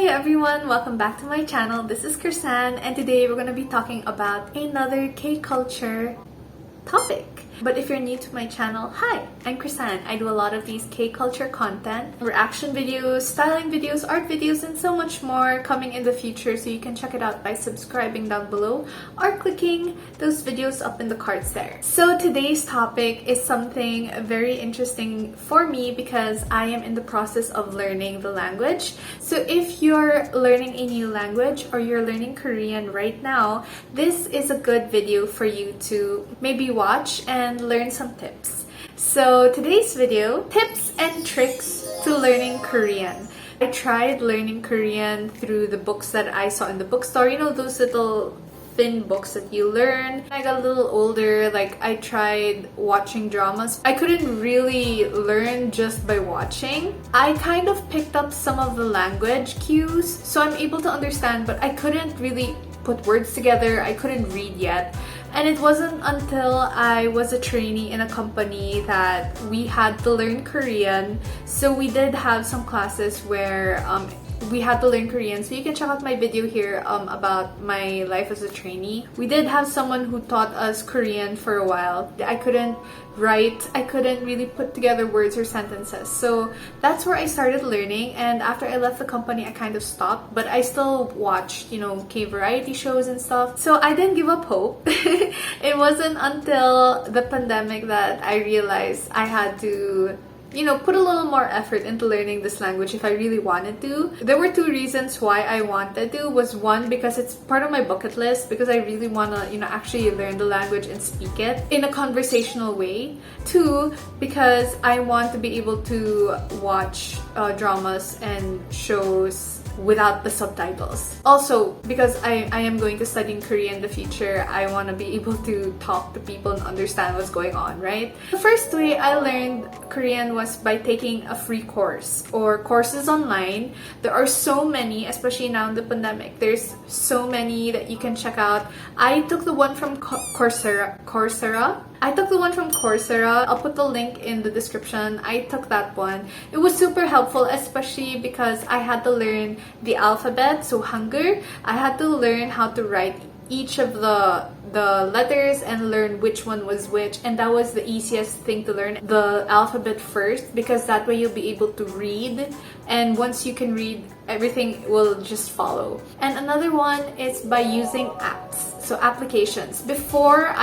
everyone, welcome back to my channel. This is Krisan and today we're going to be talking about another K-culture topic. But if you're new to my channel, hi, I'm Krisan. I do a lot of these K-culture content, reaction videos, styling videos, art videos, and so much more coming in the future, so you can check it out by subscribing down below or clicking those videos up in the cards there. So today's topic is something very interesting for me because I am in the process of learning the language. So if you're learning a new language or you're learning Korean right now, this is a good video for you to maybe watch and learn some tips. So today's video, tips and tricks to learning Korean. I tried learning Korean through the books that I saw in the bookstore, you know, those little thin books that you learn. I got a little older, like I tried watching dramas. I couldn't really learn just by watching. I kind of picked up some of the language cues, so I'm able to understand, but I couldn't really put words together. I couldn't read yet. And it wasn't until I was a trainee in a company that we had to learn Korean. So we did have some classes where we had to learn Korean. So you can check out my video here about my life as a trainee. We did have someone who taught us Korean for a while. I couldn't write, I couldn't really put together words or sentences. So that's where I started learning, and after I left the company I kind of stopped, but I still watched, you know, K-variety shows and stuff. So I didn't give up hope. It wasn't until the pandemic that I realized I had to, you know, put a little more effort into learning this language if I really wanted to. There were two reasons why I wanted to. Was one, because it's part of my bucket list, because I really want to, you know, actually learn the language and speak it in a conversational way. Two, because I want to be able to watch dramas and shows without the subtitles. Also, because I am going to study in Korea in the future, I want to be able to talk to people and understand what's going on, right? The first way I learned Korean was by taking a free course or courses online. There are so many, especially now in the pandemic. There's so many that you can check out. I took the one from Coursera. I took the one from Coursera. I'll put the link in the description. I took that one. It was super helpful, especially because I had to learn the alphabet, so HANGUL. I had to learn how to write each of the letters and learn which one was which, and that was the easiest thing to learn, the alphabet first, because that way you'll be able to read, and once you can read, everything will just follow. And another one is by using apps, so applications. Before,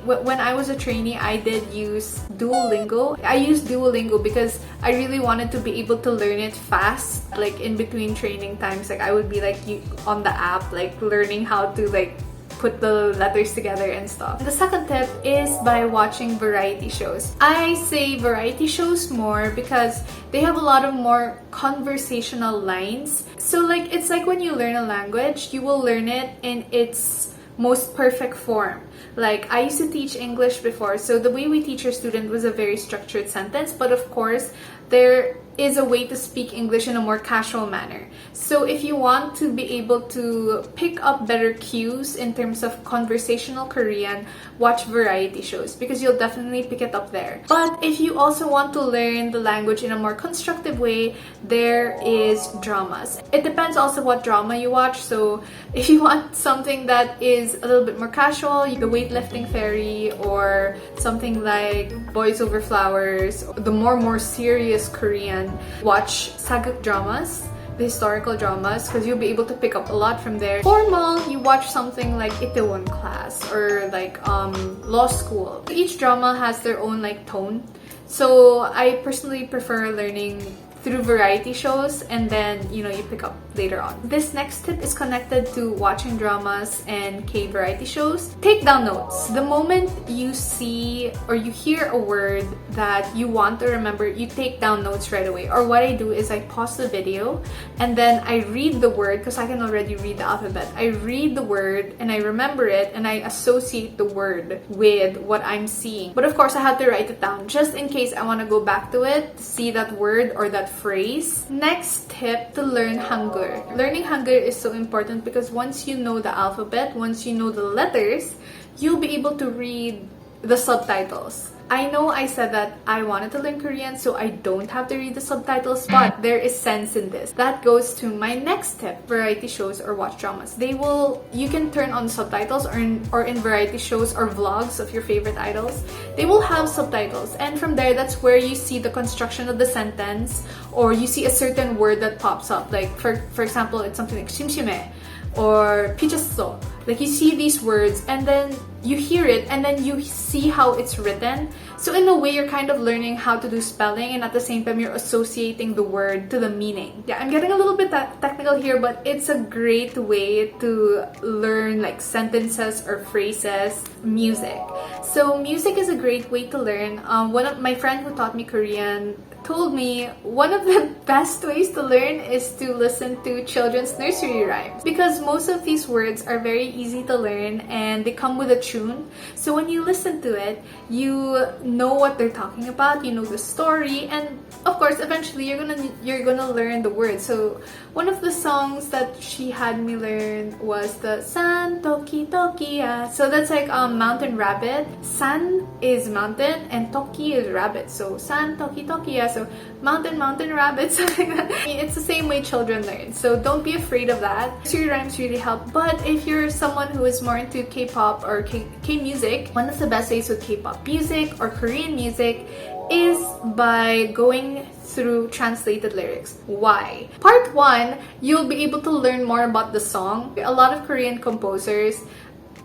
when I was a trainee, I did use Duolingo. I used Duolingo because I really wanted to be able to learn it fast, like in between training times. Like I would be like on the app, like learning how to like put the letters together and stuff. The second tip is by watching variety shows. I say variety shows more because they have a lot of more conversational lines. So like it's like when you learn a language, you will learn it in its most perfect form. Like I used to teach English before, so the way we teach our student was a very structured sentence, but of course there is a way to speak English in a more casual manner. So if you want to be able to pick up better cues in terms of conversational Korean, watch variety shows because you'll definitely pick it up there. But if you also want to learn the language in a more constructive way, there is dramas. It depends also what drama you watch. So if you want something that is a little bit more casual, the Weightlifting Fairy, or something like Boys Over Flowers, the more serious Korean, watch sageuk dramas, the historical dramas, because you'll be able to pick up a lot from there. Formal, you watch something like Itaewon Class or like law school. Each drama has their own like tone, so I personally prefer learning through variety shows, and then you know you pick up later on. This next tip is connected to watching dramas and K-variety shows. Take down notes. The moment you see or you hear a word that you want to remember, you take down notes right away. Or what I do is I pause the video and then I read the word, because I can already read the alphabet. I read the word and I remember it and I associate the word with what I'm seeing. But of course I have to write it down just in case I want to go back to it, see that word or that phrase. Next tip, to learn HANGUL. Learning HANGUL is so important because once you know the alphabet, once you know the letters, you'll be able to read the subtitles. I know I said that I wanted to learn Korean so I don't have to read the subtitles, but there is sense in this. That goes to my next tip: variety shows or watch dramas. You can turn on subtitles, or in variety shows or vlogs of your favorite idols, they will have subtitles, and from there, that's where you see the construction of the sentence, or you see a certain word that pops up. Like for example, it's something like 심심해 or pi쳤어. Like, you see these words and then you hear it and then you see how it's written. So in a way, you're kind of learning how to do spelling, and at the same time, you're associating the word to the meaning. Yeah, I'm getting a little bit technical here, but it's a great way to learn like sentences or phrases. Music. So music is a great way to learn. One of my friend who taught me Korean told me one of the best ways to learn is to listen to children's nursery rhymes, because most of these words are very easy to learn and they come with a tune. So when you listen to it, you know what they're talking about, you know the story, and of course eventually you're gonna learn the words. So one of the songs that she had me learn was the San Toki Tokiya. So that's like mountain rabbit. San is mountain and Toki is rabbit. So San Toki Tokiya. So mountain rabbit, something like that. It's the same way children learn. So don't be afraid of that. Nursery rhymes really help. But if you're someone who is more into K-pop or K-music, one of the best ways with K-pop music or Korean music is by going through translated lyrics. Why? Part 1, you'll be able to learn more about the song. A lot of Korean composers,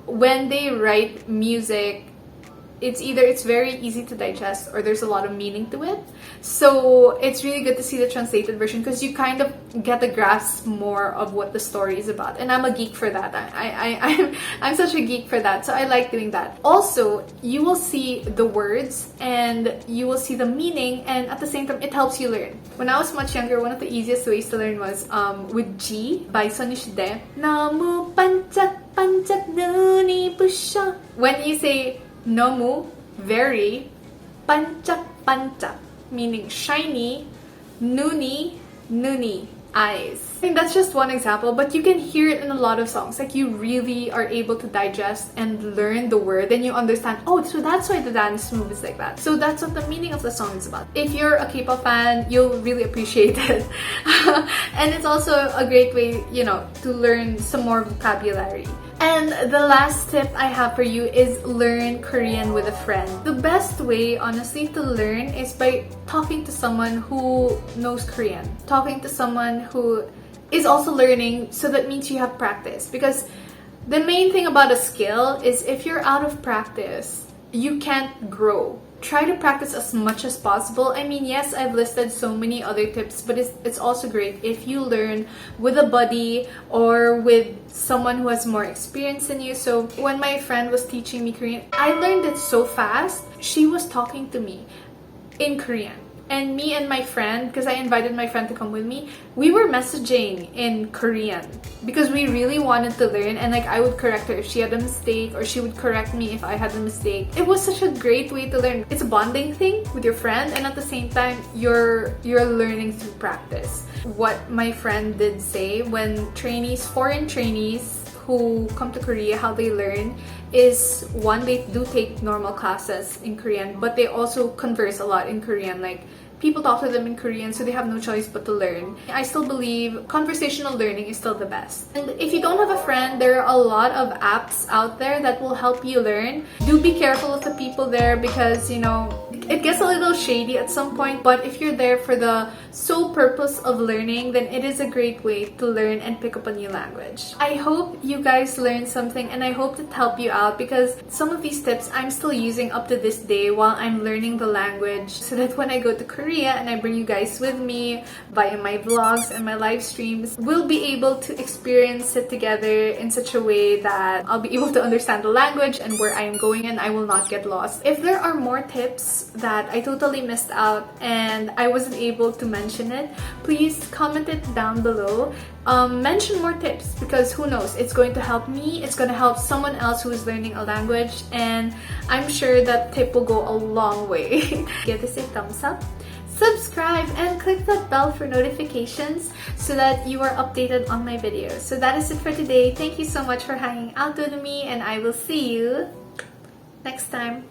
when they write music, it's very easy to digest, or there's a lot of meaning to it. So it's really good to see the translated version, because you kind of get a grasp more of what the story is about. And I'm a geek for that. I'm such a geek for that. So I like doing that. Also, you will see the words and you will see the meaning, and at the same time, it helps you learn. When I was much younger, one of the easiest ways to learn was with G by Sonushide. 너무 반짝반짝 눈이 부셔. When you say 너무, very, 반짝반짝, meaning shiny, 눈이, eyes. I think that's just one example, but you can hear it in a lot of songs. Like, you really are able to digest and learn the word, and you understand, oh, so that's why the dance move is like that. So that's what the meaning of the song is about. If you're a K-pop fan, you'll really appreciate it. And it's also a great way, to learn some more vocabulary. And the last tip I have for you is learn Korean with a friend. The best way, honestly, to learn is by talking to someone who knows Korean. Talking to someone who is also learning, so that means you have practice. Because the main thing about a skill is if you're out of practice, you can't grow. Try to practice as much as possible. I mean, yes, I've listed so many other tips, but it's also great if you learn with a buddy or with someone who has more experience than you. So when my friend was teaching me Korean, I learned it so fast. She was talking to me in Korean. And me and my friend, because I invited my friend to come with me, we were messaging in Korean because we really wanted to learn. And like, I would correct her if she had a mistake, or she would correct me if I had a mistake. It was such a great way to learn. It's a bonding thing with your friend, and at the same time, you're learning through practice. What my friend did say, when foreign trainees who come to Korea, how they learn is, one, they do take normal classes in Korean, but they also converse a lot in Korean. Like, people talk to them in Korean, so they have no choice but to learn. I still believe conversational learning is still the best. And if you don't have a friend, there are a lot of apps out there that will help you learn. Do be careful of the people there, because, it gets a little shady at some point, but if you're there for the sole purpose of learning, then it is a great way to learn and pick up a new language. I hope you guys learned something, and I hope it helped you out, because some of these tips I'm still using up to this day while I'm learning the language, so that when I go to Korea and I bring you guys with me via my vlogs and my live streams, we'll be able to experience it together in such a way that I'll be able to understand the language and where I am going, and I will not get lost. If there are more tips that I totally missed out and I wasn't able to mention it, please comment it down below. Mention more tips, because who knows, it's going to help me, it's going to help someone else who is learning a language, and I'm sure that tip will go a long way. Give this a thumbs up, subscribe, and click that bell for notifications so that you are updated on my videos. So that is it for today. Thank you so much for hanging out with me, and I will see you next time.